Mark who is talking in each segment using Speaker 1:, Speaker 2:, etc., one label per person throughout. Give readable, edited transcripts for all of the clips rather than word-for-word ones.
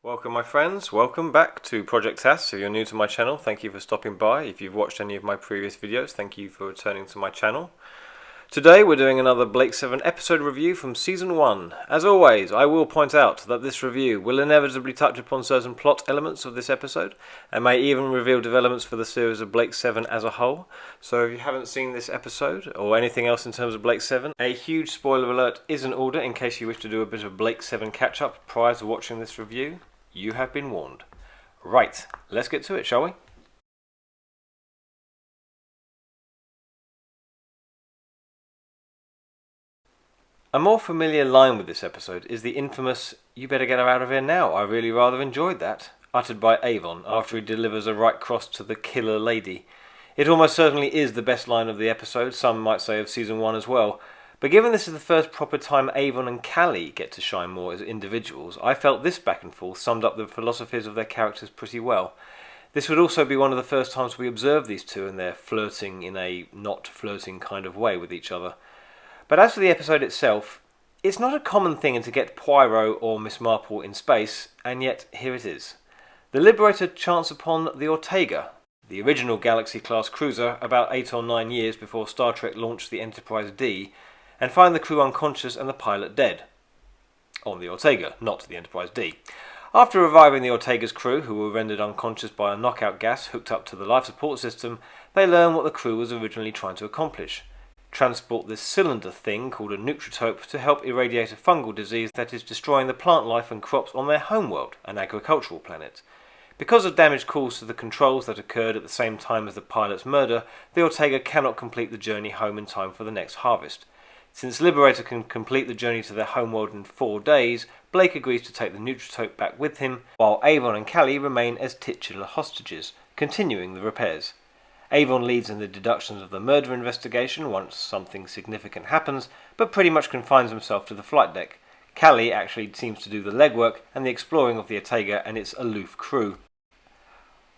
Speaker 1: Welcome my friends, welcome back to Project TAS. If you're new to my channel, thank you for stopping by. If you've watched any of my previous videos, thank you for returning to my channel. Today we're doing another Blake 7 episode review from Season 1. As always, I will point out that this review will inevitably touch upon certain plot elements of this episode, and may even reveal developments for the series of Blake 7 as a whole. So if you haven't seen this episode, or anything else in terms of Blake 7, a huge spoiler alert is in order in case you wish to do a bit of Blake 7 catch-up prior to watching this review. You have been warned. Right, let's get to it, shall we? A more familiar line with this episode is the infamous "You better get her out of here now, I really rather enjoyed that," uttered by Avon after he delivers a right cross to the killer lady. It almost certainly is the best line of the episode, some might say of Season 1 as well. But given this is the first proper time Avon and Callie get to shine more as individuals, I felt this back and forth summed up the philosophies of their characters pretty well. This would also be one of the first times we observe these two and their flirting in a not flirting kind of way with each other. But as for the episode itself, it's not a common thing to get Poirot or Miss Marple in space, and yet here it is. The Liberator chance upon the Ortega, the original Galaxy-class cruiser about 8 or 9 years before Star Trek launched the Enterprise D, and find the crew unconscious and the pilot dead. On the Ortega, not the Enterprise D. After reviving the Ortega's crew, who were rendered unconscious by a knockout gas hooked up to the life support system, they learn what the crew was originally trying to accomplish. Transport this cylinder thing called a nutritope to help irradiate a fungal disease that is destroying the plant life and crops on their homeworld, an agricultural planet. Because of damage caused to the controls that occurred at the same time as the pilot's murder, the Ortega cannot complete the journey home in time for the next harvest. Since Liberator can complete the journey to their homeworld in 4 days, Blake agrees to take the nutritope back with him, while Avon and Callie remain as titular hostages, continuing the repairs. Avon leads in the deductions of the murder investigation once something significant happens, but pretty much confines himself to the flight deck. Callie actually seems to do the legwork and the exploring of the Ortega and its aloof crew.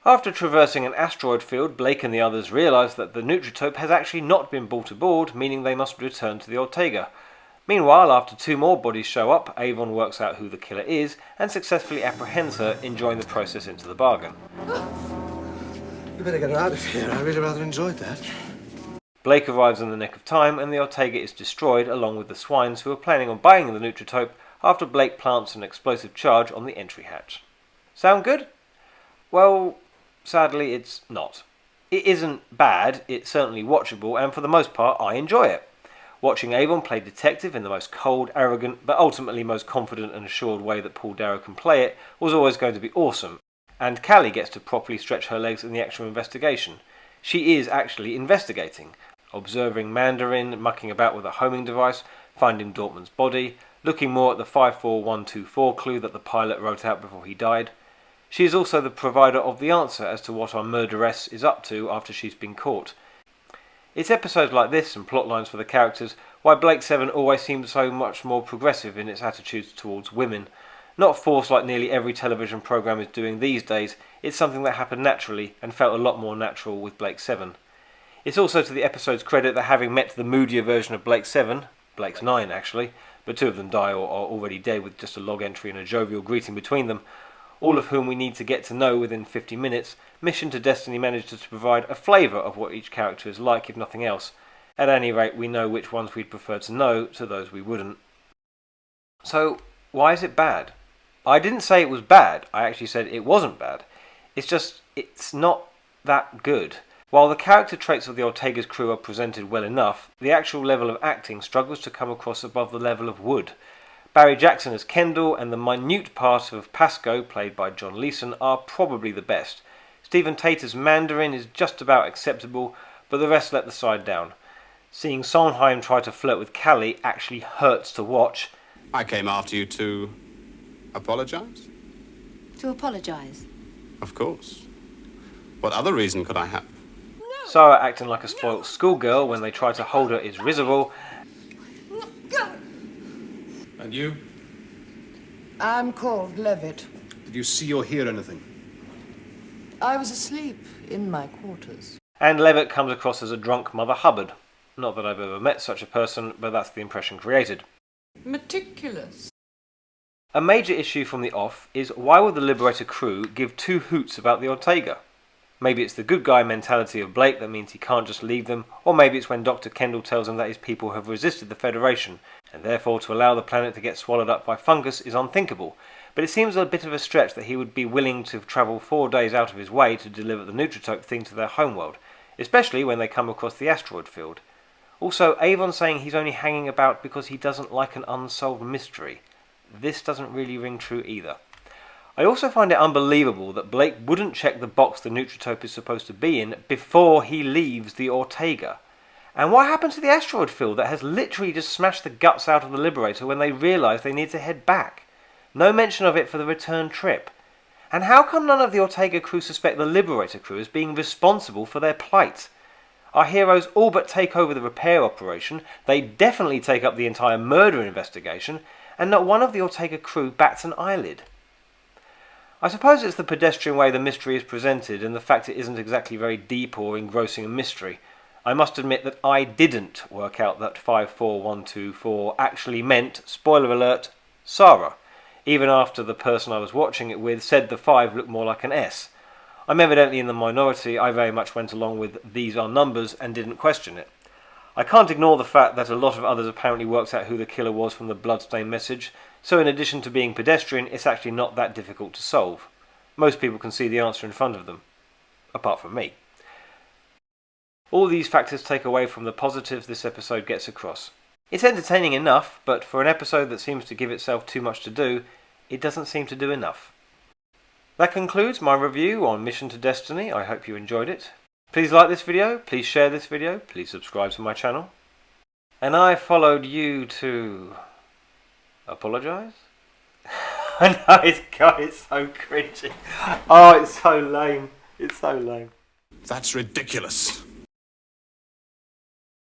Speaker 1: After traversing an asteroid field, Blake and the others realise that the nutritope has actually not been brought aboard, meaning they must return to the Ortega. Meanwhile, after 2 more bodies show up, Avon works out who the killer is and successfully apprehends her, enjoying the process into the bargain.
Speaker 2: You better get her out of here. I really rather enjoyed that.
Speaker 1: Blake arrives in the nick of time and the Ortega is destroyed along with the swines who are planning on buying the nutritope after Blake plants an explosive charge on the entry hatch. Sound good? Well, sadly it's not. It isn't bad, it's certainly watchable, and for the most part I enjoy it. Watching Avon play detective in the most cold, arrogant, but ultimately most confident and assured way that Paul Darrow can play it was always going to be awesome. And Callie gets to properly stretch her legs in the actual investigation. She is actually investigating, observing Mandarin mucking about with a homing device, finding Dortmund's body, looking more at the 54124 clue that the pilot wrote out before he died. She is also the provider of the answer as to what our murderess is up to after she's been caught. It's episodes like this and plot lines for the characters why Blake 7 always seems so much more progressive in its attitudes towards women. Not forced like nearly every television programme is doing these days, it's something that happened naturally and felt a lot more natural with Blake 7. It's also to the episode's credit that having met the moodier version of Blake 7, Blake's 9 actually, but 2 of them die or are already dead with just a log entry and a jovial greeting between them, all of whom we need to get to know within 50 minutes, Mission to Destiny manages to provide a flavour of what each character is like if nothing else. At any rate, we know which ones we'd prefer to know to those we wouldn't. So, why is it bad? I didn't say it was bad, I actually said it wasn't bad. It's not that good. While the character traits of the Ortega's crew are presented well enough, the actual level of acting struggles to come across above the level of Wood. Barry Jackson as Kendall and the minute part of Pasco, played by John Leeson, are probably the best. Stephen Tate as Mandarin is just about acceptable, but the rest let the side down. Seeing Sondheim try to flirt with Callie actually hurts to watch.
Speaker 3: I came after you to apologise?
Speaker 4: To apologise?
Speaker 3: Of course. What other reason could I have?
Speaker 1: Sarah acting like a spoilt schoolgirl when they try to hold her is risible.
Speaker 2: And you?
Speaker 5: I'm called Levitt.
Speaker 2: Did you see or hear anything?
Speaker 5: I was asleep in my quarters.
Speaker 1: And Levitt comes across as a drunk Mother Hubbard. Not that I've ever met such a person, but that's the impression created.
Speaker 5: Meticulous.
Speaker 1: A major issue from the off is why would the Liberator crew give two hoots about the Ortega? Maybe it's the good guy mentality of Blake that means he can't just leave them, or maybe it's when Dr. Kendall tells him that his people have resisted the Federation, and therefore to allow the planet to get swallowed up by fungus is unthinkable. But it seems a bit of a stretch that he would be willing to travel 4 days out of his way to deliver the Nutritope thing to their homeworld, especially when they come across the asteroid field. Also, Avon saying he's only hanging about because he doesn't like an unsolved mystery. This doesn't really ring true either. I also find it unbelievable that Blake wouldn't check the box the Nutritope is supposed to be in before he leaves the Ortega. And what happened to the asteroid field that has literally just smashed the guts out of the Liberator when they realise they need to head back? No mention of it for the return trip. And how come none of the Ortega crew suspect the Liberator crew as being responsible for their plight? Our heroes all but take over the repair operation, they definitely take up the entire murder investigation, and not one of the Ortega crew bats an eyelid. I suppose it's the pedestrian way the mystery is presented and the fact it isn't exactly very deep or engrossing a mystery. I must admit that I didn't work out that 54124 actually meant, spoiler alert, Sarah, even after the person I was watching it with said the 5 looked more like an S. I'm evidently in the minority. I very much went along with these are numbers and didn't question it. I can't ignore the fact that a lot of others apparently worked out who the killer was from the bloodstain message, so in addition to being pedestrian, it's actually not that difficult to solve. Most people can see the answer in front of them, apart from me. All these factors take away from the positives this episode gets across. It's entertaining enough, but for an episode that seems to give itself too much to do, it doesn't seem to do enough. That concludes my review on Mission to Destiny. I hope you enjoyed it. Please like this video, please share this video, please subscribe to my channel. And I followed you to apologise? I know, it's so cringy. Oh, it's so lame. It's so lame.
Speaker 3: That's ridiculous.